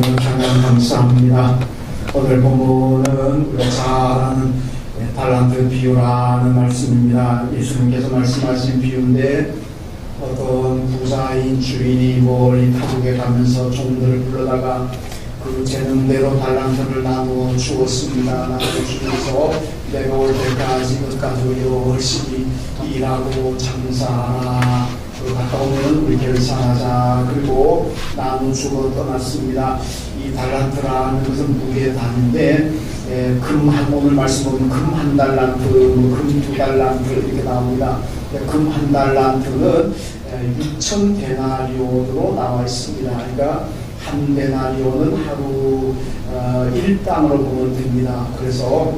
하나님 감사합니다. 오늘 본문은 우리가 잘 아는 달란트 비유라는 말씀입니다. 예수님께서 말씀하신 비유인데 어떤 부자인 주인이 멀리 타국에 가면서 종들을 불러다가 그 재능대로 달란트를 나누어 주었습니다. 나누어 주면서 내가 올 때까지 그것까지 열심히 일하고 장사하라. 갔다 오면 우리 결산하자. 그리고 나눠주고 떠났습니다. 이 달란트라는 것은 무게의 단위인데 오늘 말씀 보면 금 한 달란트, 금 두 달란트 이렇게 나옵니다. 금 한 달란트는 6천 데나리온으로 나와 있습니다. 그러니까 한 데나리온은 하루 1당으로 보면 됩니다. 그래서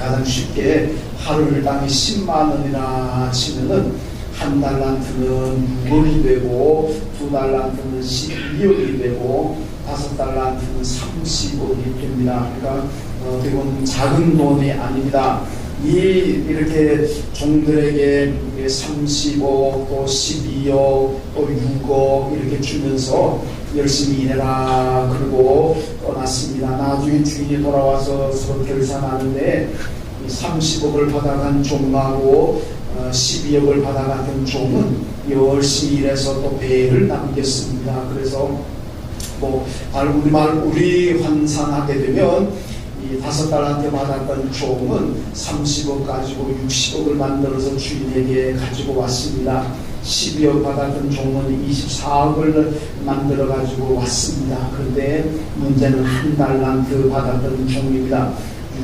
가장 쉽게 하루 1당이 10만 원이라 치면은 한 달란트는 6억이 되고 두 달란트는 12억이 되고 다섯 달란트는 30억이 됩니다. 그러니까 어떻게 보면 작은 돈이 아닙니다. 이렇게 종들에게 30억 또 12억 또 6억 이렇게 주면서 열심히 일해라 그리고 떠났습니다. 나중에 주인이 돌아와서 서로 결산하는데 30억을 받아간 종하고 12억을 받아갔던 종은 열심히 일해서 또 배를 남겼습니다. 그래서 우리 환산하게 되면 이 5달란트 받았던 종은 30억 가지고 60억을 만들어서 주인에게 가지고 왔습니다. 12억 받았던 종은 24억을 만들어 가지고 왔습니다. 그런데 문제는 한 달란트 받았던 종입니다.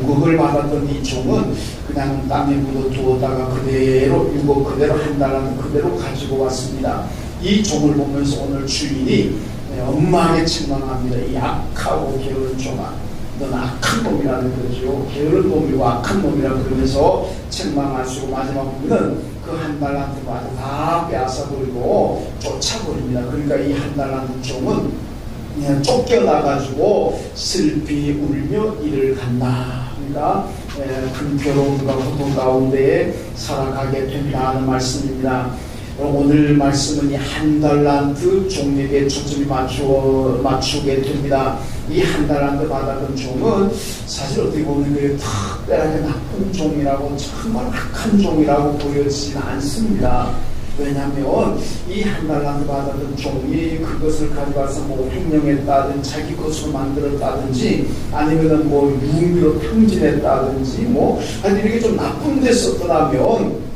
6억을 받았던 이 종은 그냥 땅에 묻어두었다가 그대로 6억 그대로 한 달란트 그대로 가지고 왔습니다. 이 종을 보면서 오늘 주인이 엄하게 책망합니다. 이 악하고 게으른 종아, 넌 악한 놈이라는 거죠. 게으른 놈이고 악한 놈이라 그러면서 책망하시고 마지막 부분은 그 한 달란트마저 다 빼앗아버리고 쫓아버립니다. 그러니까 이 한 달란트 종은 그냥 쫓겨나가지고 슬피 울며 이를 간다. 그러니까 큰 괴로움과 고통 가운데 살아가게 된다는 말씀입니다. 오늘 말씀은 이 한 달란트 종에게 초점이 맞추게 됩니다. 이 한 달란트 받았던 종은 사실 어떻게 보면 특별하게 나쁜 종이라고 정말 악한 종이라고 보여지지는 않습니다. 왜냐하면 이 한 달란트 받았던 종이 그것을 가져가서 횡령했다든지 자기 것으로 만들었다든지 아니면 유흥비로 탕진했다든지 하여튼 이렇게 좀 나쁜 데 썼더라면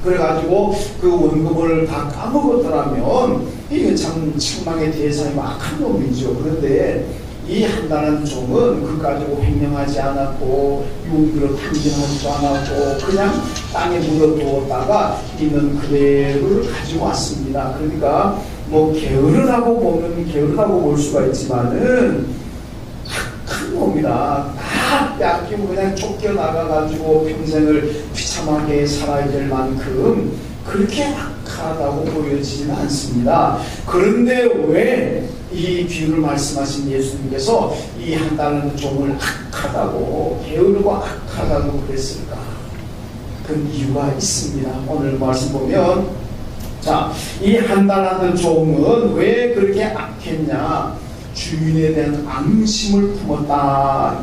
그래가지고 그 원금을 다 까먹었더라면 이게 참 책망의 대상이고 악한 놈이죠. 그런데 이 한 달란트 종은 그 가지고 횡령하지 않았고 유흥비로 탕진하지도 않았고 그냥 땅에 묻어두었다가 있는 그대로를 가지고 왔습니다. 그러니까 게으르다고 보면 게으르다고 볼 수가 있지만은 악한 놈이다. 다 뺏기고 그냥 쫓겨나가가지고 평생을 비참하게 살아야 될 만큼 그렇게 악하다고 보여지지는 않습니다. 그런데 왜 이 비유를 말씀하신 예수님께서 이 한 달란트 종을 악하다고 게으르고 악하다고 그랬을까? 그 이유가 있습니다. 오늘 말씀 보면 이 한 달란트 종은 왜 그렇게 악했냐? 주인에 대한 앙심을 품었다.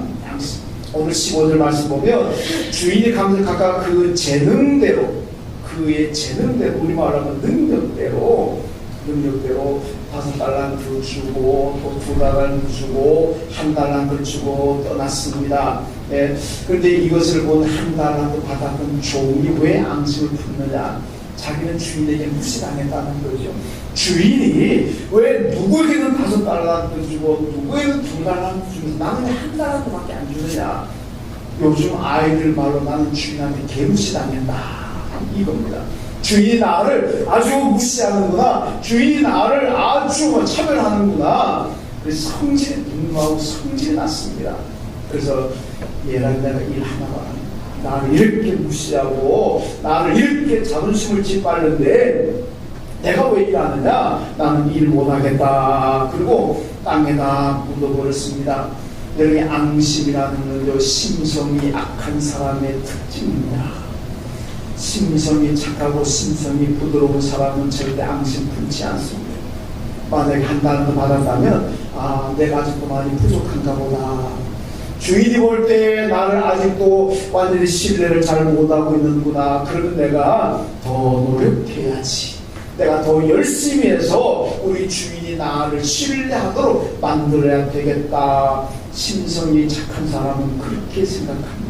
오늘 15절 말씀 보면 주인이 각각 그 재능대로 그의 재능대로 우리말로 하면 능력대로 5달란트 주고 또 2달란트 주고 1달란트 주고 떠났습니다. 그런데 이것을 본 1달란트 받았던 종이 왜 앙심을 품느냐? 자기는 주인에게 무시당했다는 거죠. 주인이 왜 누구에게는 5달란트 주고 누구에게는 2달란트 주고 나는 왜 1달란트밖에 안 주느냐? 요즘 아이들 말로 나는 주인한테 개무시당했다 이겁니다. 주인이 나를 아주 무시하는구나. 주인이 나를 아주 차별하는구나. 그래서 성질에 분노하고 성질이 났습니다. 그래서 얘랑 내가 일 하나만 나를 이렇게 무시하고 나를 이렇게 자존심을 짓밟는데 내가 왜 일하느냐? 나는 일 못하겠다. 그리고 땅에다 묻어버렸습니다. 여러분이 앙심이라는 건 심성이 악한 사람의 특징입니다. 심성이 착하고 심성이 부드러운 사람은 절대 앙심 품지 않습니다. 만약에 한 달도 받았다면 내가 아직도 많이 부족한가 보다. 주인이 볼 때 나를 아직도 완전히 신뢰를 잘 못하고 있는구나. 그러면 내가 더 노력해야지. 내가 더 열심히 해서 우리 주인이 나를 신뢰하도록 만들어야 되겠다. 심성이 착한 사람은 그렇게 생각합니다.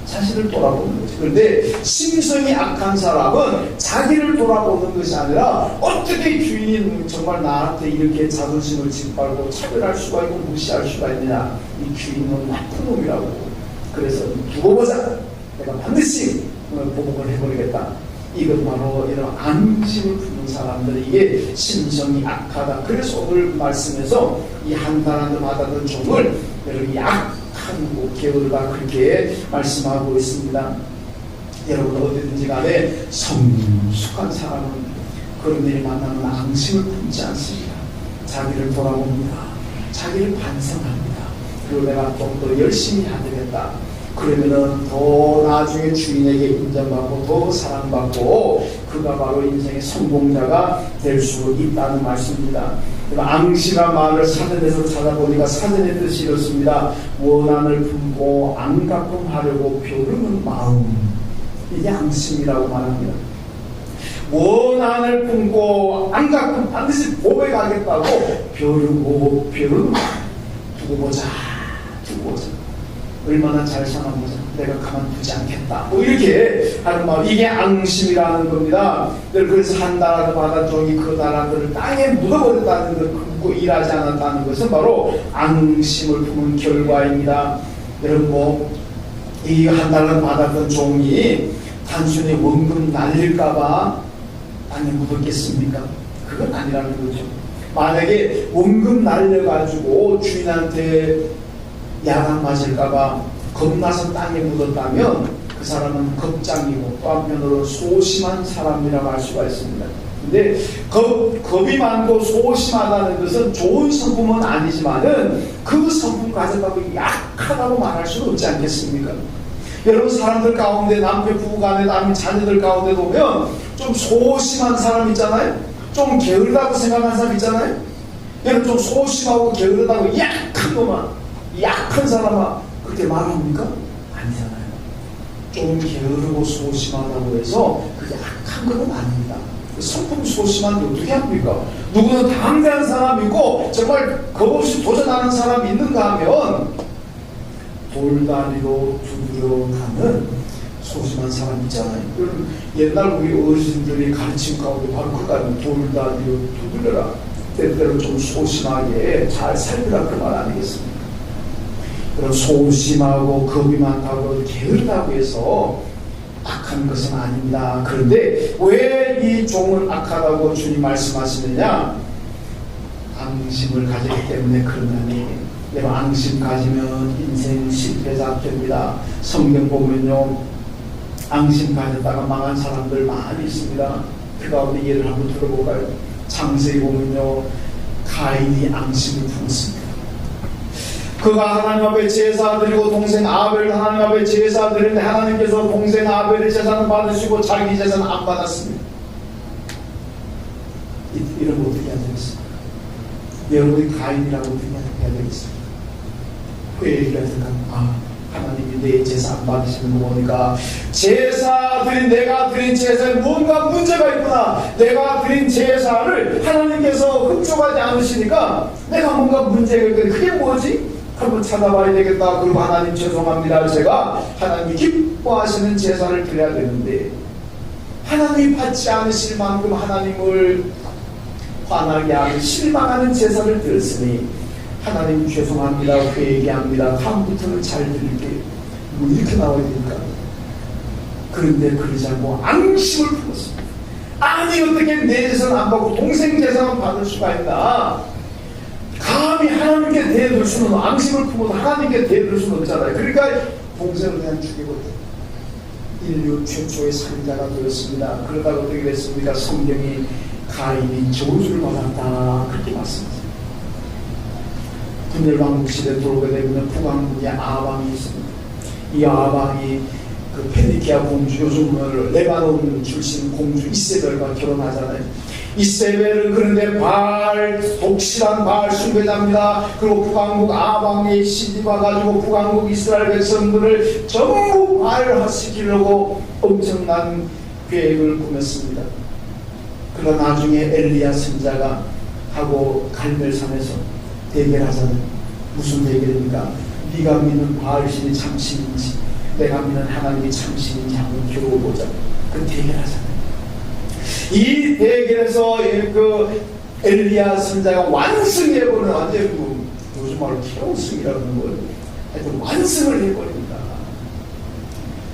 자신을 돌아보는 거지. 그런데 심성이 악한 사람은 자기를 돌아보는 것이 아니라 어떻게 주인이 정말 나한테 이렇게 자존심을 짓밟고 차별할 수가 있고 무시할 수가 있느냐. 이 주인은 나쁜 놈이라고. 그래서 두고 보자. 내가 반드시 오늘 보복을 해버리겠다. 이건 바로 이런 앙심을 품는 사람들, 이게 심성이 악하다. 그래서 오늘 말씀에서 이 한 달란트 받았던 종을 여러분 약한 게을다 그렇게 말씀하고 있습니다. 여러분 어디든지 간에 성숙한 사람은 그런 일이 만나면 앙심을 품지 않습니다. 자기를 돌아봅니다. 자기를 반성합니다. 그리고 내가 좀 더 열심히 해야 되겠다. 그러면은 더 나중에 주인에게 인정받고 더 사랑받고 그가 바로 인생의 성공자가 될 수 있다는 말씀입니다. 앙심한 말을 사전에서 찾아보니까 사전의 뜻이 이렇습니다. 원한을 품고 안가끔하려고 벼르는 마음, 이게 앙심이라고 말합니다. 원한을 품고 안가끔 반드시 고백하겠다고 벼르고 벼르는 마음. 두고 보자. 얼마나 잘 사나보자. 내가 가만두지 않겠다. 뭐 이렇게 하는 마음. 이게 앙심이라는 겁니다. 그래서 한 달란트 받은 종이 그 달란트를 땅에 묻어버렸다는 것, 굶고 일하지 않았다는 것은 바로 앙심을 품은 결과입니다. 여러분 이 한 달란트 받았던 종이 단순히 원금 날릴까봐 땅에 묻었겠습니까? 그건 아니라는 거죠. 만약에 원금 날려가지고 주인한테 야단 맞을까봐 겁나서 땅에 묻었다면 그 사람은 겁장이고 또 한편으로 소심한 사람이라고 할 수가 있습니다. 근데 겁이 많고 소심하다는 것은 좋은 성품은 아니지만은 그 성품 가졌다고 약하다고 말할 수는 없지 않겠습니까? 여러분 사람들 가운데 남편 부부간에 남편 자녀들 가운데 보면 좀 소심한 사람 있잖아요. 좀 게으르다고 생각하는 사람 있잖아요. 여러분 좀 소심하고 게으르다고 약한 놈아, 약한 사람아 그렇게 말합니까? 아니잖아요. 좀 게으르고 소심하다고 해서 그게 약한 건 아닙니다. 성품 소심한데 어떻게 합니까? 누구는 담대한 사람이 있고 정말 겁없이 도전하는 사람이 있는가 하면 돌다리로 두드려 가는 소심한 사람 있잖아요. 옛날 우리 어르신들이 가르친 가운데 바로 그까지 돌다리로 두드려라. 때때로 좀 소심하게 잘 살리라 그 말 아니겠습니까? 그런 소심하고 겁이 많다고 게으르다고 해서 악한 것은 아닙니다. 그런데 왜 이 종은 악하다고 주님 말씀하시느냐? 앙심을 가지기 때문에 그러냐니. 내가 앙심 가지면 인생 실패자 됩니다. 성경 보면요, 앙심 가졌다가 망한 사람들 많이 있습니다. 그 가운데 예를 한번 들어볼까요? 창세기 보면요, 가인이 앙심을 품었습니다. 그가 하나님 앞에 제사 드리고 동생 아벨을 하나님 앞에 제사 드리는데 하나님께서 동생 아벨의 제사는 받으시고 자기 제사는 안 받았습니다. 이러면 어떻게 해야 되겠습니까? 여러분이 가인이라고 어떻게 해야 되겠습니까? 그 얘기가 들어가면 하나님이 내 제사 안 받으시는 거 보니까 내가 드린 제사에 뭔가 문제가 있구나. 내가 드린 제사를 하나님께서 흡족하지 않으시니까 내가 뭔가 문제가 있는데 그게 뭐지? 한번 찾아봐야 되겠다. 그리고 하나님 죄송합니다. 제가 하나님이 기뻐하시는 제사를 드려야 되는데 하나님이 받지 않으실 만큼 하나님을 화나게 하는 실망하는 제사를 드렸으니 하나님 죄송합니다. 회개합니다. 다음부터는 잘 드릴게요. 뭐 이렇게 나와야 되니까. 그런데 그러지 않고 앙심을 품었습니다. 아니 어떻게 내 제사는 안 받고 동생 제사만 받을 수가 있나? 감히 하나님께 대들 수는, 앙심을 품어도 하나님께 대들 수는 없잖아요. 그러니까 동생을 그냥 죽이거든요. 인류 최초의 살인자가 되었습니다. 그러다가 어떻게 됐습니까? 성경이 가인이 저주를 받았다 그렇게 말씀하세요. 분열왕국 시대에 들어오게 되면 북왕국에 아방이 있습니다. 이 아방이 그 페니키아 공주, 요즘 레바논 출신 공주 이세벨과 결혼하잖아요. 이세벨은 그런데 독실한 바알 숭배자입니다. 그리고 북왕국 아방에 시디와 가지고 북왕국 이스라엘 백성들을 전부 바알화시키려고 엄청난 계획을 꾸몄습니다. 그러나 나중에 엘리야 선자가 하고 갈멜산에서 대결하잖아요. 무슨 대결입니까? 네가 믿는 바알신이 참신인지 내가 믿는 하나님이 참신인지 한번 겨뤄보자. 그 대결하잖아요. 이 대결에서 그 엘리야 선자가 완승해버리는, 완전히 요즘 말로 키로승이라고 하는 걸 하여튼 완승을 해버립니다.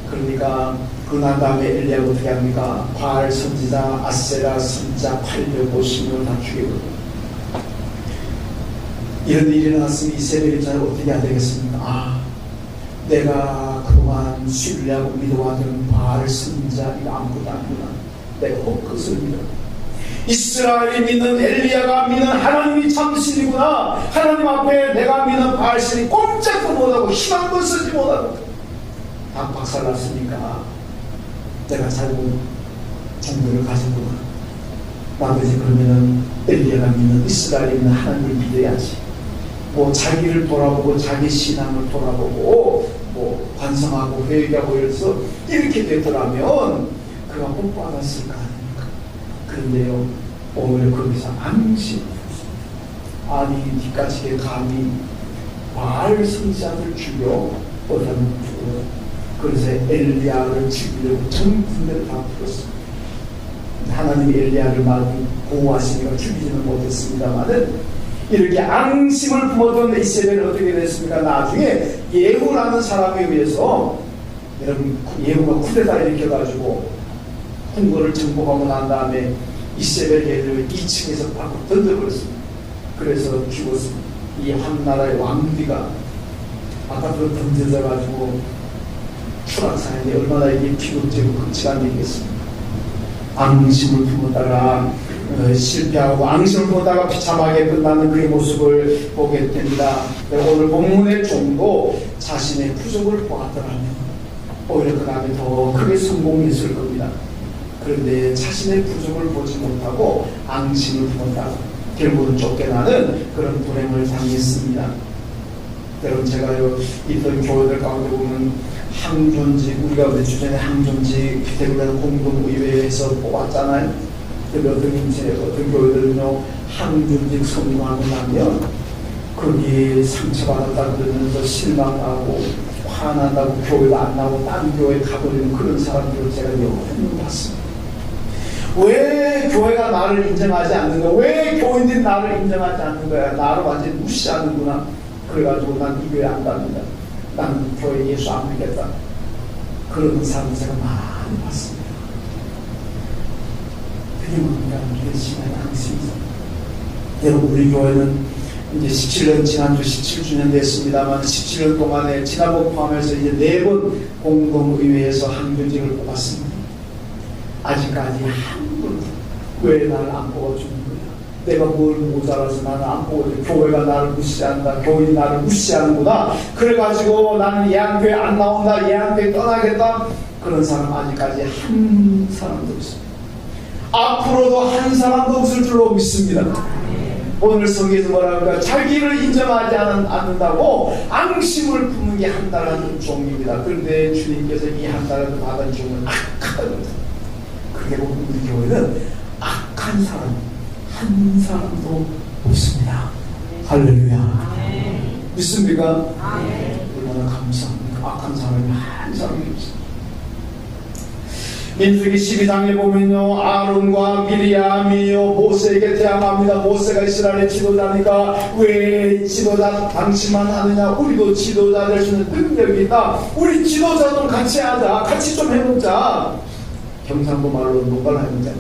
그러니까 그난 다음에 엘리야가 어떻게 합니까? 바알 선지자 아세라 선지자 850명을 다 죽여버립니다. 이런 일이 일어났으면 이세벨 입장에 어떻게 해야 되겠습니까? 내가 그동안 신뢰하고 믿어왔던 바알 선지자 이거 아무것도 아니구나. 내가 그것을 믿어. 이스라엘이 믿는 엘리야가 믿는 하나님이 참신이구나. 하나님 앞에 내가 믿는 바알신이 꼼짝도 못하고 희망도 쓰지 못하고 다 박살났으니까 내가 잘못 종교를 가졌구나. 나머지 그러면은 엘리야가 믿는 이스라엘이 믿는 하나님을 믿어야지. 뭐 자기를 돌아보고 자기 신앙을 돌아보고 뭐 반성하고 회개하고 이래서 이렇게 되더라면 그가 못 받았을 거 아닙니까? 그런데요, 오히려 거기서 안심. 아니 니까지게 감히 바알 선지자를 죽여 어떤 죽여. 그래서 엘리야를 죽이려고 전 군대를 다 풀었습니다. 하나님이 엘리야를 많이 보호하시니까 죽이지는 못했습니다만은 이렇게 앙심을 품었던 이세벨은 어떻게 됐습니까? 나중에 예후라는 사람에 의해서 여러분 예후가 쿠데타를 일으켜가지고 홍거를 정복하고 난 다음에 이세벨 예후를 2층에서 밖으로 던져버렸습니다. 그래서 죽었습니다. 이 한 나라의 왕비가 바깥으로 던져져가지고 추락사는데 얼마나 이게 비극적이고 극치한 일이겠습니까? 앙심을 품었다가 실패하고 앙심을 품었다가 비참하게 끝나는 그의 모습을 보게 됩니다. 오늘 본문의 종도 자신의 부족을 보았더라면 오히려 그 다음에 더 크게 성공했을 겁니다. 그런데 자신의 부족을 보지 못하고 앙심을 품었다가 결국은 쫓겨나는 그런 불행을 당했습니다. 여러분 제가요 있던 교회들 가운데 보면 항존직, 우리가 몇 주 전에 항존직 대구에서 공동의회에서 뽑았잖아요. 근데 어떤 교회들은요 항존직 선거하고 나면 거기에 상처받았다 그러면서 실망하고 화난다고 교회가 안 나오고 딴 교회에 가버리는 그런 사람들을 제가 여러 번 봤습니다. 왜 교회가 나를 인정하지 않는 거야? 왜 교인들이 나를 인정하지 않는 거야? 나를 완전히 무시하는구나. 그래가지고 난 이 교회 안 갑니다. 난 교회 예수 안 믿겠다. 그런 사람 제가 많이 봤습니다. 그게 뭔가 우리의 신앙의 앙심이죠. 여러분 우리 교회는 이제 17년 지난주 17주년 됐습니다만 17년 동안에 지난번 포함해서 이제 4번 공동의회에서 항존직을 뽑았습니다. 아직까지 한 번 왜 나를 안 뽑아주는 거야? 내가 뭘 모자라서 나는 안 뽑아줘. 교회가 나를 무시한다. 교인이 나를 무시하는구나. 그래가지고 나는 예한교회 안 나온다. 예한교회 떠나겠다. 그런 사람 아직까지 한 사람도 없습니다. 앞으로도 한 사람도 없을 줄로 믿습니다. 오늘 성경에서 뭐라니까 자기를 인정하지 않는다고 앙심을 품는 게 한 달라는 종입니다. 그런데 주님께서 이 한 달라는 받은 종은 악하다. 그게 우리 교회는 악한 사람 한 사람도 없습니다. 할렐루야. 믿습니까? 얼마나 감사합니까? 악한 사람이 한 사람이 없습니다. 민수기 12장에 보면요 아론과 미리암이요 모세에게 대항합니다. 모세가 이스라엘의 지도자니까 왜 지도자 당신만 하느냐? 우리도 지도자 될 수 있는 능력이 있다. 우리 지도자도 같이 하자. 같이 좀 해보자. 경상도 말로 농가를 해보자.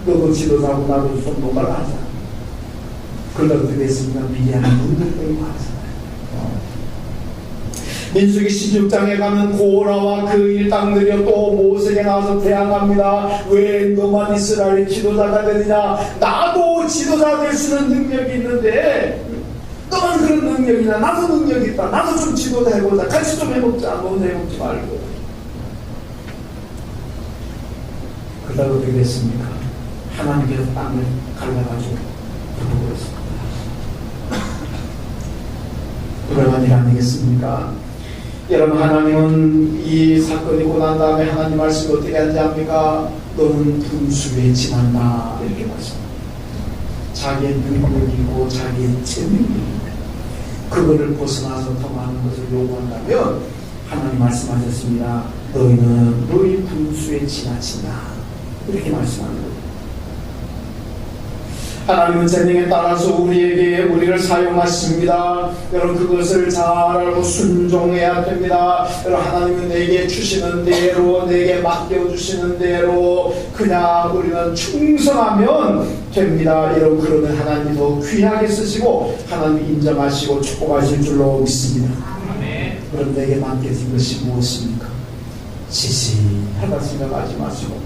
너도 지도자고 나도 좀 농가를 하자. 그러다 어떻게 됐습니까? 미리암이 능력되고 하잖아요. 민수기 16장에 가면 고라와 그 일당들이 또 모세에게 나와서 대항합니다. 왜 너만 이스라엘의 지도자가 되느냐? 나도 지도자 될 수 있는 능력이 있는데 너만 그런 능력이 있나? 나도 능력이 있다. 나도 좀 지도자 해보자. 같이 좀 해보자. 너무 해먹지 말고. 그러다가 어떻게 됐습니까? 하나님께서 땅을 갈라가지고 덮어버렸습니다. 그러한 일 아니겠습니까? 여러분, 하나님은 이 사건이 있고 난 다음에 하나님 말씀이 어떻게 하는지 압니까? 너는 분수에 지난다, 이렇게 말씀합니다. 자기의 능력이고 자기의 재능입니다. 그거를 벗어나서 더 많은 것을 요구한다면 하나님 말씀하셨습니다. 너희는 너희 분수에 지나친다, 이렇게 말씀하는 거예요. 하나님은 재능에 따라서 우리를 사용하십니다. 여러분, 그것을 잘 알고 순종해야 됩니다. 여러분, 하나님은 내게 주시는 대로, 내게 맡겨주시는 대로 그냥 우리는 충성하면 됩니다. 여러분, 그러면 하나님이 더 귀하게 쓰시고 하나님이 인정하시고 축복하실 줄로 믿습니다. 그럼 내게 맡겨진 것이 무엇입니까? 지지하다 생각하지 마시고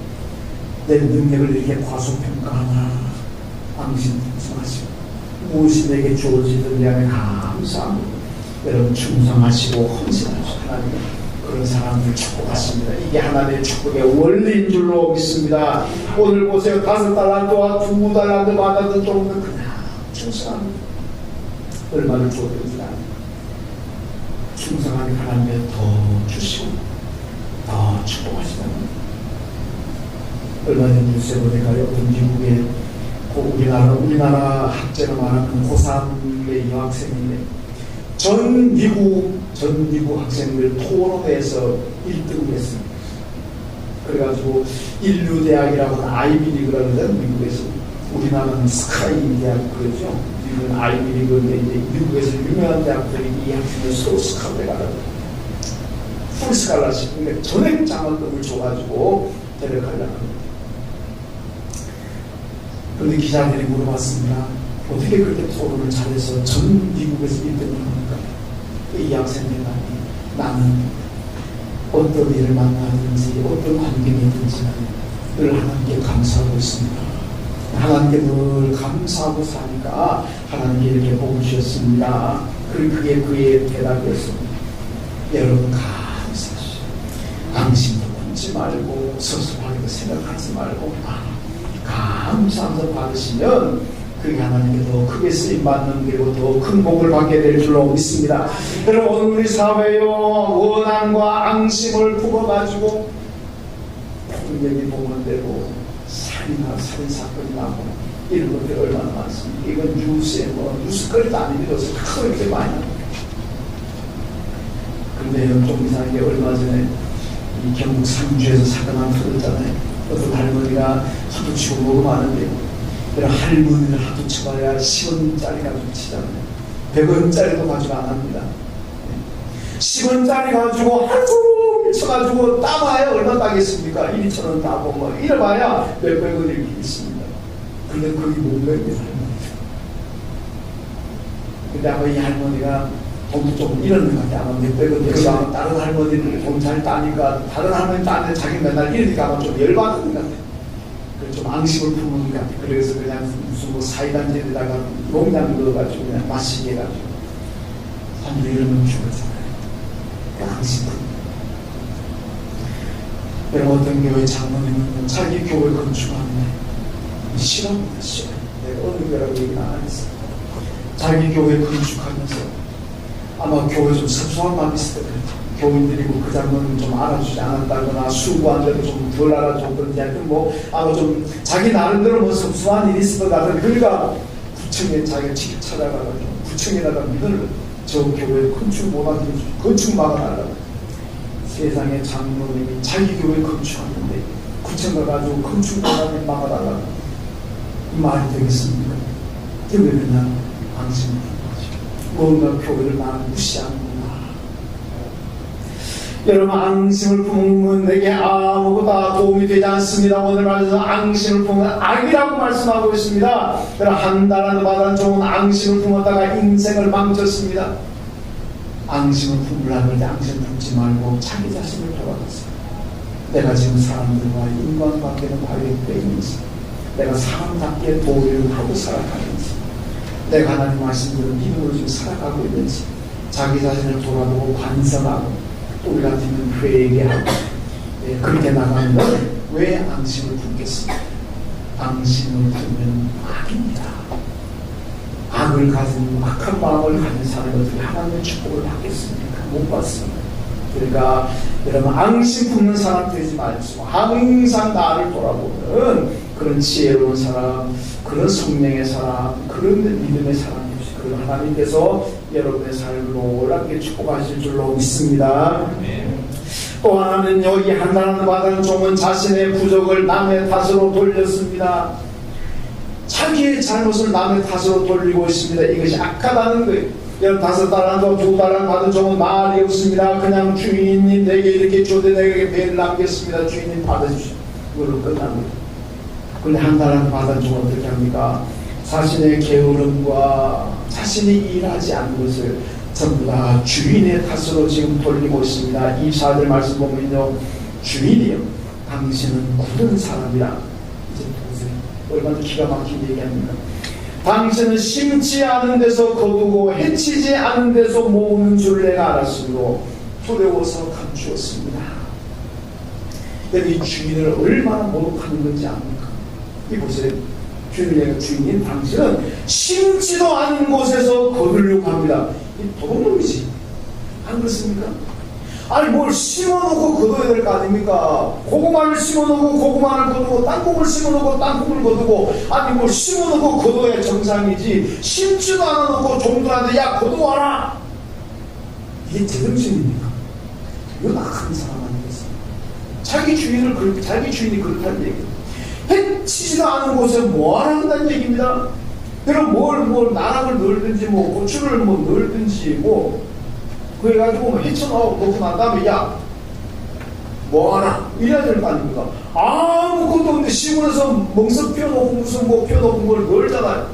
내 능력을 이렇게 과소평가하나 당신하시고 무엇이 내게 주어지든 위함에 감사합니다. 여러분, 충성하시고 헌신하시고 하나님 그런 사람들 축복하십니다. 이게 하나님의 축복의 원리인 줄로 믿습니다. 오늘 보세요. 5달란트와 2달란트 받았던 종은 그냥 충성합니다. 얼마를 주어드립니다. 충성하게 하나님께 더 주시고 더 축복하시다. 얼마 전 뉴스에 보니까 어떤 미국의 우리나라 학제로 말하는 고3의 여학생인데 전 미국 학생들 토론회에서 1등을 했습니다. 그래가지고 인류대학이라고 하는 아이비리그라는 데는 미국에서, 우리나라는 스카이 대학 그러죠. 미국은 아이비리그인데 이제 미국에서 유명한 대학들이 이 학생을 서로 스카우트에 가라고 풀 스칼라십, 그러니까 전액 장학금을 줘가지고 데려가려고 합니다. 그런데 기자들이 물어봤습니다. 어떻게 그렇게 토론을 잘해서 전 미국에서 1등을 합니까? 이 학생들이 나는 어떤 일을 만나든지 어떤 환경에 있든지 늘 하나님께 감사하고 있습니다. 하나님께 늘 감사하고 사니까 하나님께 이렇게 복을 주셨습니다. 그리고 그게 그의 대답이었습니다. 여러분, 감사하시오. 당신도 끊지 말고 서술하게 생각하지 말고 감사하면서 받으시면 그게 하나님께 더 크게 쓰임받는 길고 더 큰 복을 받게 될 줄로 믿습니다. 여러분, 오늘 우리 사회요 원한과 앙심을 품어가지고 폭력이 봉헌되고 살인사건이 나고 이런 것들이 얼마나 많습니까? 이건 뉴스에 뉴스거리도 아닙니다. 그렇게 많이 나옵니다. 그런데 좀 이상하게 얼마 전에 이 경북 상주에서 사건 하나 터졌잖아요. 어떤 할머니가 하도 치고 먹으면 이런 할머니를 하도 쳐봐야 10원짜리 가지고 치잖아요. 100원짜리도 가지고 안 합니다. 10원짜리 가지고 하루 종일 쳐가지고 따봐야 얼마 따겠습니까? 1,2,000원 따고 뭐 이래봐야 몇백 원이 이렇게 있습니다. 근데 그게 못 먹는 할머니죠. 근데 아마 이 할머니가 돈도 좀 잃었는 것 같아요. 아마 몇백 원 내고 아마 다른 할머니들 돈 잘 따니까 다른 할머니 따는데 자기 맨날 이러니까 아마 좀 열받은 것 같아요. 좀 앙심을 품은 것 같아요. 그래서 그냥 무슨 뭐 사이단지에다가 농장 넣어가지고 그냥 마시게 해가지고 사람들이 이러면 죽었잖아요. 앙심 품는. 여러분, 어떤 교회 장로님은 자기 교회 건축하는데 싫어합니다. 싫어. 내가 어느 교회라고 얘기는 안 했어요. 자기 교회 건축하면서 아마 교회 좀 섭섭한 마음이 있을 거예요. 교인들이 그 장로는 좀 알아주지 않았다거나 수고한데도 좀 덜 알아줬던지 하여튼 뭐 아마 좀 자기 나름대로 뭐 섭섭한 일이 있을 것 같아요. 그러니까 구청에 자기가 직접 찾아가가지고 구청에다가 민원을 저 교회 건축 못하게 건축 막아달라고. 세상에 장로님이 자기 교회 건축하는데 구청 가가지고 건축 못하게 막아달라고. 이 말이 되겠습니까? 왜 그냥 방심을 뭔가 교회를 나는 무시하는구나. 여러분, 앙심을 품으면 내게 아무것도 도움이 되지 않습니다. 오늘 말해서 앙심을 품으면 악이라고 말씀하고 있습니다. 여러분, 한 달라도 받은 종은 앙심을 품었다가 인생을 망쳤습니다. 앙심을 품으려고 할 때 앙심을 품지 말고 자기 자신을 돌아보세요. 내가 지금 사람들과 인간관계는 과연 있는지, 내가 사람답게 도의를 하고 살아가는지, 내가 하나님 말씀대로 믿음으로 지금 살아가고 있는지 자기 자신을 돌아보고 반성하고 우리 같으면 회개하고 그렇게 나가는데 왜 앙심을 품겠습니까? 당신을 두면 악입니다. 악을 가진 악한 마음을 가진 사람이 어떻게 하나님의 축복을 받겠습니까? 못 받습니다. 그러니까 여러분 앙심 품는 사람 되지 말고 항상 나를 돌아보는 그런 지혜로운 사람, 그런 성령의 사람, 그런 믿음의 사람, 그런 하나님께서 여러분의 삶을 놀랍게 축복하실 줄로 믿습니다. 또 하나는요, 이 한나라는 받은 종은 자신의 부족을 남의 탓으로 돌렸습니다. 자기의 잘못을 남의 탓으로 돌리고 있습니다. 이것이 악하다는 거예요. 15달란트, 2달란트 받은 종은 말이 없습니다. 그냥 주인이 내게 이렇게 줘대 내게 배를 남겼습니다. 주인님 받아주시오. 그걸로 끝난 거예요. 그런데 1달란트 받은 종은 어떻게 합니까? 자신의 게으름과 자신이 일하지 않은 것을 전부 다 주인의 탓으로 지금 돌리고 있습니다. 24절 말씀 보면요, 주인이요, 당신은 굳은 사람이라. 이제 보세요. 얼마나 기가 막힌 얘기합니까? 당신은 심지 않은 데서 거두고 해치지 않은 데서 모으는 줄 내가 알았으므로 두려워서 감추었습니다. 이 주인을 얼마나 모독하는 건지 압니까? 이 보세요. 주인인 당신은 심지도 않은 곳에서 거두려고 합니다. 이 도둑놈이지. 안 그렇습니까? 아니 뭘 심어놓고 거둬야 될 거 아닙니까? 고구마를 심어놓고 고구마를 거두고 땅콩을 심어놓고 땅콩을 거두고, 아니 뭘 심어놓고 거둬야 정상이지 심지도 않아놓고 종들한테 야 거두와라, 이게 제정신입니까? 이거 악한 사람 아니겠어요? 자기 주인이 그렇다는 얘기예요. 해치지도 않은 곳에 뭐하라 한다는 얘기입니다. 그럼 뭘 나락을 넣든지 고추를 넣든지 그래가지고 헤쳐놓고 난 다음에 야 뭐하라 이래야 될 거 아닙니까? 아무것도 없는데 시골에서 멍석 펴놓고 무슨 펴놓고 뭘 넣잖아요.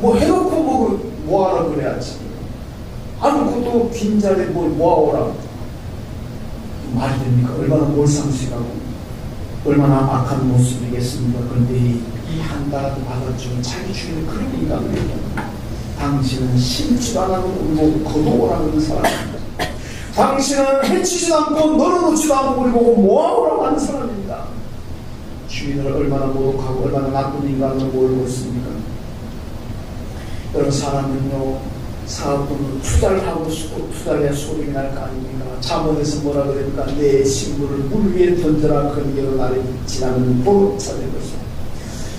해놓고 뭐하라 그래야지. 아무것도 빈자리에 모아오라. 말이 됩니까? 얼마나 몰상식하고 얼마나 악한 모습이겠습니까? 그런데 이 한달라도 받았지만 자기 주인은 그런 인간을 얘기합니다. 당신은 심지도 않고 거두오라고 하는 사람입니다. 당신은 해치지도 않고 널어놓지도 않고 우리 보고 모아오라고 하는 사람입니다. 주인을 얼마나 모독하고 얼마나 나쁜 인간으로 몰고 있습니까? 여러분 사람은요, 사업은 투자를 하고 투자를 해야 소득이 날 거 아닙니까? 잠언에서 뭐라 그러니까 내 식물을 물 위에 던져라 건기로 날이 지나면 보로 찾을 것이다.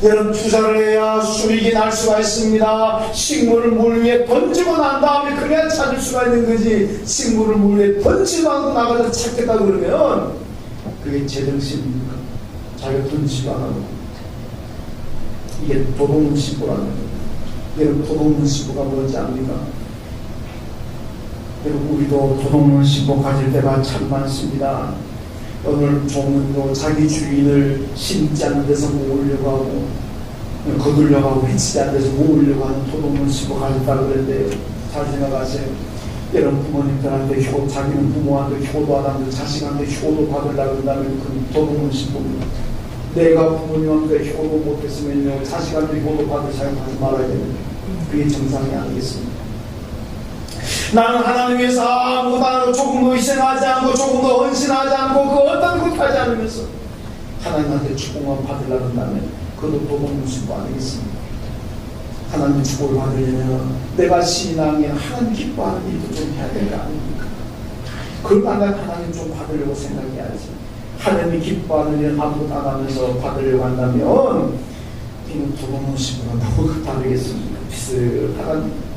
여러분 투자를 해야 수익이 날 수가 있습니다. 식물을 물 위에 던지고 난 다음에 그래야 찾을 수가 있는 거지, 식물을 물 위에 던지고 않고 나가서 찾겠다 그러면 그게 제정신입니까? 자기가 던지도 안 하고. 이게 도둑놈 신부라는 거예요. 여러분 도둑놈 신부가 뭔지 압니까? 여러분 우리도 도둑놈 신부 가질 때가 참 많습니다. 오늘 종은요, 자기 주인을 심지 않는 데서 모으려고 하고 거두려고 하고 해치지 않는 데서 모으려고 하는 도둑놈 신부 가졌다고 그랬는데, 잘 생각하세요. 여러분 부모님들한테 자기는 부모한테 효도 안 하는데 자식한테 효도 받으려고 한다면 그 도둑놈 신부입니다. 내가 부모님한테 효도 못했으면요, 자식한테 효도 받을 생각하지 말아야 됩니다. 그게 정상이 아니겠습니까? 나는 하나님 위해서 아무것도 안 하고 조금도 희생하지 않고 조금도 헌신하지 않고 그 어떤 것도 하지 않으면서 하나님한테 축복만 받으려고 한다면 그것도 도둑놈 신부 아니겠습니까? 하나님 축복을 받으려면 내가 신앙에 하나님 기뻐하는 일도 좀 해야 될 거 아닙니까? 그걸 만약 하나님 좀 받으려고 생각해야지. 하나님이 기뻐하는 일 아무것도 안 하면서 받으려고 한다면 이건 도둑놈 신부가 너무 다르겠습니까? 비슷하단.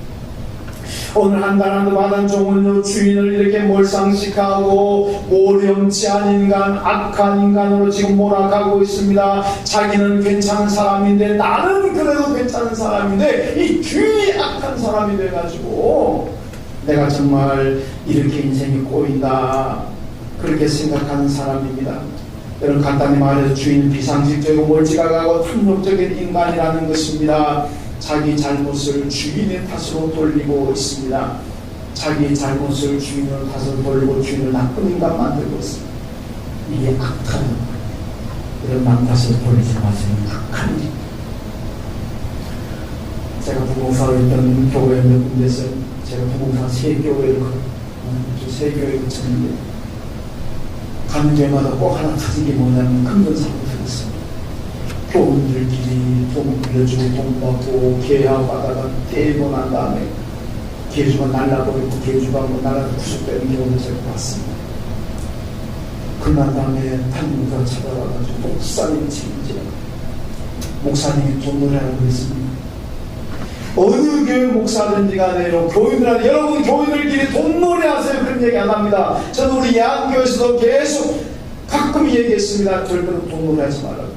오늘 한달한도 받은 종은요, 주인을 이렇게 몰상식하고 모렴치한 인간, 악한 인간으로 지금 몰아가고 있습니다. 자기는 괜찮은 사람인데 나는 그래도 괜찮은 사람인데 이 주인이 악한 사람이 돼가지고 내가 정말 이렇게 인생이 꼬인다, 그렇게 생각하는 사람입니다. 여러분 간단히 말해서 주인은 비상식적이고 몰지각하고 탐욕적인 인간이라는 것입니다. 자기 잘못을 주인의 탓으로 돌리고 있습니다. 자기 잘못을 주인의 탓으로 돌리고 주인을 나쁜 인간 만들고 있습니다. 이게 악한, 이런 남 탓으로 돌리지 마세요. 악한 일. 제가 부동산을 있던 교회 몇 군데서 제가 부동산 세 교회를 거쳤는데 가는 교회마다 꼭 하나 찾은 게 뭐냐면 금전사로 들었어요. 교인들끼리 돈 빌려주고 돈 받고 계약받아가 떼고 난 다음에 계주가 날라버리고 계주가 뭐 날아서 구속되는 경우도 제가 봤습니다. 그난 다음에 담임가 찾아와가지고 목사님이 책임지라. 목사님이 돈을 하라고 했습니다. 어느 교회 목사든지 간에요, 교인들한테, 여러분 교인들끼리 돈놀이 하세요. 그런 얘기 안 합니다. 저는 우리 야한교회에서도 계속 가끔 얘기했습니다. 절대로 돈놀이 하지 말라고.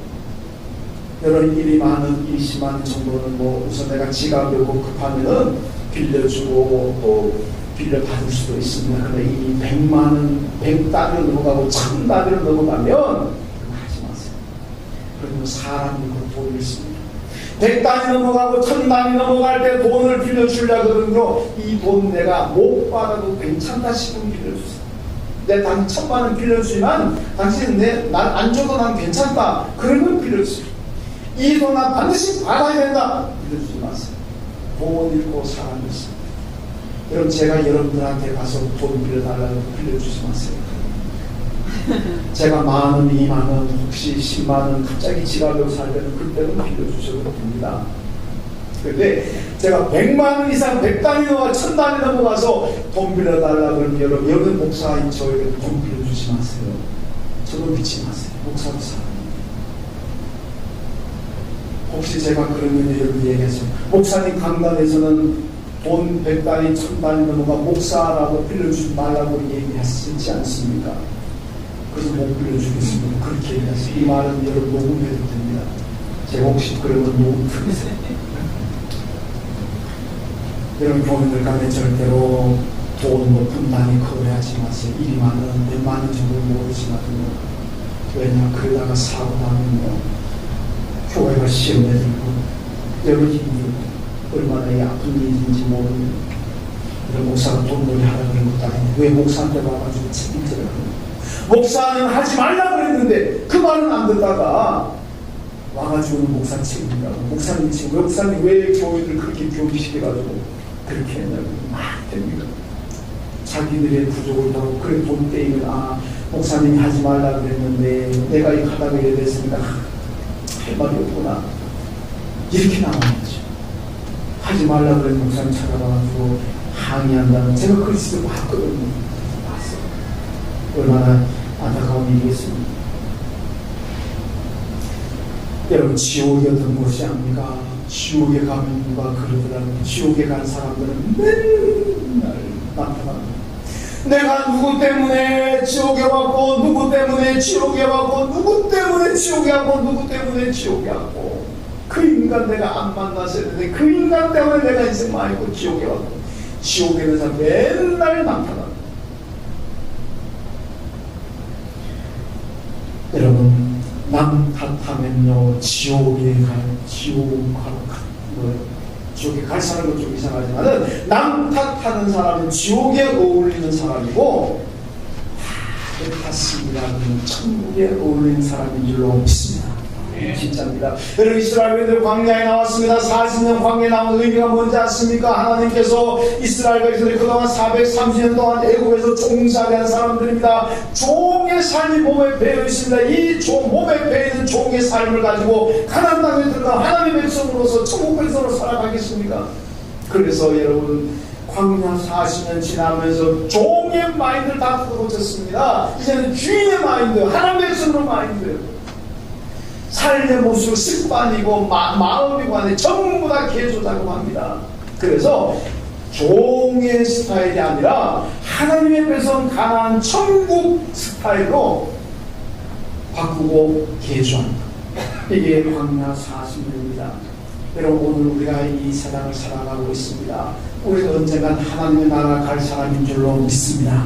여러분 일이 많은, 일이 심한 정도는 뭐 우선 내가 지갑이 오고 급하면은 빌려주고 또 빌려받을 수도 있습니다. 그런데 이 100만원, 100단위로 넘어가고 1000단위로 넘어가면 그거 하지 마세요. 그리고 사람이 그 돈을 씁니다. 100단위 넘어가고 1000단위 넘어갈 때 돈을 빌려주려거든요. 이 돈 내가 못 받아도 괜찮다 싶으면 빌려주세요. 내 단 1000만원 빌려주지만 당신 날 안 줘도 난 괜찮다. 그러면 빌려주세요. 이 돈 난 반드시 받아야 된다. 빌려주지 마세요. 돈 잃고 사람 있습니다. 여러분 제가 여러분들한테 가서 돈 빌려달라고 빌려주지 마세요. 제가 10,000원, 20,000원, 혹시 10만원 갑자기 지갑으로 살 때는 그때는 빌려주셔도 됩니다. 근데 제가 100만원 이상 100단위 넘어가 1000단위 넘어가서 돈 빌려달라고 그러면 여러분 목사인 저에게 돈 빌려주지 마세요. 저도 믿지 마세요. 목사도 사람. 혹시 제가 그러면 여러분 얘기해서 목사님 강단에서는 돈 100단위, 1000단위 넘어가 목사라고 빌려주지 말라고 얘기하시지 않습니까? 그래서 못 빌려주겠습니다. 그렇게 얘기하세요. 이 말은 여러분 녹음해도 됩니다. 제가 혹시 그러면 녹음 들으세요. 여러분 교인들 간에 절대로 돈 높은 단위 거래하지 마세요. 1만원, 몇만원 정도 모르지만요. 왜냐하면 그러다가 사고 나면요. 교회가 시험에 들고 여러 힘들고 얼마나 아픈 일인지 모르는 이런 목사가 돈놀이 하라고 그런 것도 아니고 왜 목사한테 와가지고 책임져요? 목사는 하지 말라고 그랬는데 그 말은 안 듣다가 와가지고는 목사 책임이라고. 목사님 지금 목사님 왜 교회를 그렇게 교육시켜가지고 그렇게 했냐고 막 됩니다. 자기들의 부족을 보고 그래 돈 떼이면 아 목사님이 하지 말라고 그랬는데 내가 이거 하다가 이래 됐으니까 할 말이 없구나. 이렇게 나오는 거죠. 하지 말라고 그랬는 목사님 찾아와가지고 항의한다는 제가 그리스도 봤거든요. 봤어요. 얼마나 안타까운 일이겠습니까? 여러분 지옥이 어떤 것이 압니까? 지옥에 가면 누가 그러더라고요. 지옥에 간 사람들은 맨날 나타납니다. 내가 누구 때문에 지옥에 왔고 누구 때문에 지옥에 왔고 누구 때문에 지옥에 왔고 누구 때문에 지옥에 왔고 그 인간 내가 안 만났어야 되는데 그 인간 때문에 내가 인생 망했고 지옥에 왔고 지옥에 있는 사람 맨날 나타납니다. 여러분 남 탓하면요 지옥에 갈 사람은 좀 이상하지만은 남 탓하는 사람은 지옥에 어울리는 사람이고 내 탓이라는 천국에 어울리는 사람인 줄로 믿습니다. 진짜입니다. 여러분 이스라엘들 광야에 나왔습니다. 40년 광야에 나온 의미가 뭔지 아십니까? 하나님께서 이스라엘 백성들이 그동안 430년 동안 애국에서 종살이한 사람들입니다. 종의 삶이 몸에 배어 있습니다. 이 몸에 배어 있는 종의 삶을 가지고 가나안 땅에 들어가 하나님의 백성으로서 천국 백성으로 살아가겠습니까? 그래서 여러분 광야 40년 지나면서 종의 마인드를 다 뜯어고쳤습니다. 이제는 주인의 마인드, 하나님의 백성으로 마인드, 삶의 모습, 습관이고 마음이고 안에 전부 다 개조작업합니다. 그래서 종의 스타일이 아니라 하나님의 백성 가나안 천국 스타일로 바꾸고 개조합니다. 이게 광야 40년입니다. 여러분 오늘 우리가 이 세상을 살아가고 있습니다. 우리는 언젠간 하나님의 나라 갈 사람인 줄로 믿습니다.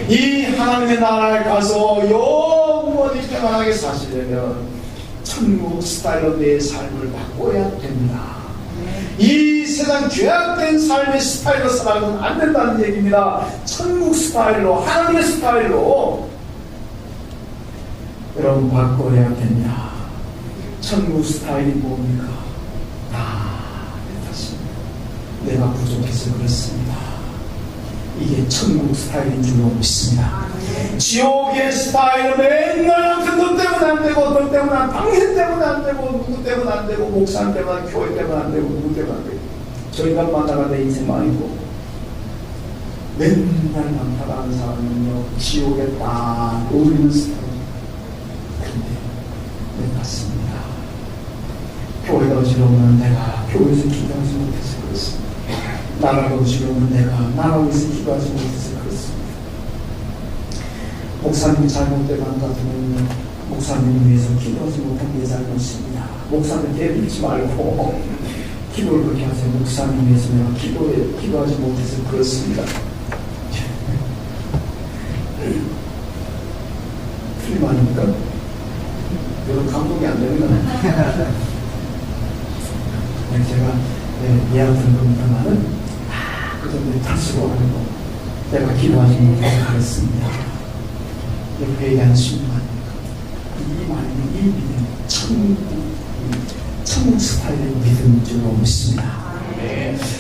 이 하나님의 나라에 가서 영원히 평안하게 사시려면 천국 스타일로 내 삶을 바꿔야 됩니다. 이 세상 죄악된 삶의 스타일로 살아가면 안 된다는 얘기입니다. 천국 스타일로, 하나님의 스타일로 여러분 바꿔야 됩니다. 천국 스타일이 뭡니까? 다 내 탓입니다. 내가 부족해서 그렇습니다. 이게 천국 스타일인 줄로 믿습니다. 지옥의 스타일은 맨날 너 때문에 안 되고, 너 때문에 안, 당신 때문에 안 되고, 누구 때문에 안 되고, 목사 때문에, 교회 때문에 안 되고, 누구 때문에 안 되고. 저희가 만나가 내 인생만이고, 맨날 만나가는 사람은요, 지옥에 딱 어울리는 스타일. 근데 내 같습니다. 교회가 어지러우면 내가 교회에서 기도하지 못해서 그렇습니다. 나라가 어지러우면 내가 나라에서 기도하지 못해서 그렇습니다. 목사님 잘못된 것 같으면 목사님 위해서 기도하지 못한 게 잘못입니다. 목사님 대들지 말고 기도를 그렇게 하세요. 목사님 위해서 내가 기도하지 못해서 그렇습니다. 틀림 아닙니까? 여러분 감동이 안 되는 거예요. 제가 예약 들은 겁니다만은 그 정도의 탓으로 알고 내가 기도하지 못해서 그렇습니다. 회개하는 순간 이 말이 이 믿음 천국 스타일의 믿음인 줄로 믿습니다.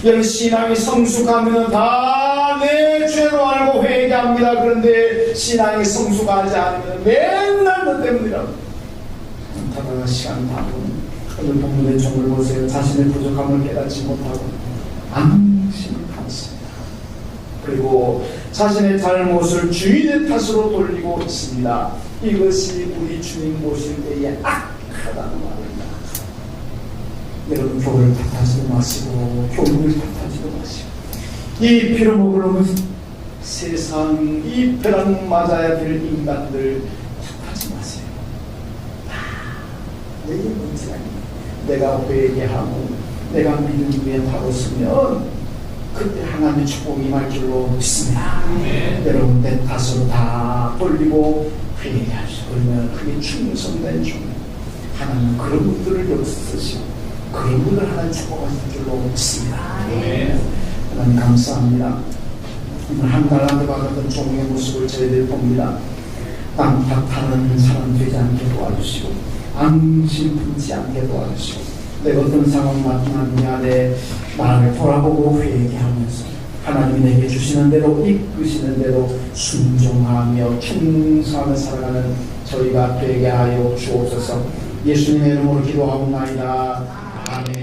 여러분 신앙이 성숙하면 다 내 죄로 알고 회개합니다. 그런데 신앙이 성숙하지 않으면 맨날 너 때문이라고 하다가 시간 다 보면 오늘 본문의 종을 보세요. 자신의 부족함을 깨닫지 못하고 앙심을 갖습니다. 그리고 자신의 잘못을 주인의 탓으로 돌리고 있습니다. 이것이 우리 주님 보실 때에 악하다는 말입니다. 여러분 교회를 탓하지도 마시고 교육을 탓하지도 마시고 이 피로 먹으려면 세상 이 벼락 맞아야 될 인간들 탓하지 마세요. 내게 문제가 있는 내가 회개하고 내가 믿음 위에 바로 서면 그때 하나님의 축복이 임할 줄로 믿습니다. 여러분 내 탓으로 다 돌리고 회개하시고 그러면 그게 충성된 중 하나님은 그런 분들을 여기서 쓰시고 그런 분들 하나님 축복하실 줄로 믿습니다. 하나님 감사합니다. 오늘 한 달한테 받았던 종의 모습을 저희들 봅니다. 땅 탓하는 사람 되지 않게 도와주시고 앙심 품지 않게 도와주시고 내가 어떤 상황 나타나느냐 내 나를 돌아보고 회개하면서 하나님이 내게 주시는 대로 이끄시는 대로 순종하며 충성하며 살아가는 저희가 되게 하여 주옵소서. 예수님의 이름으로 기도하옵나이다. 아멘.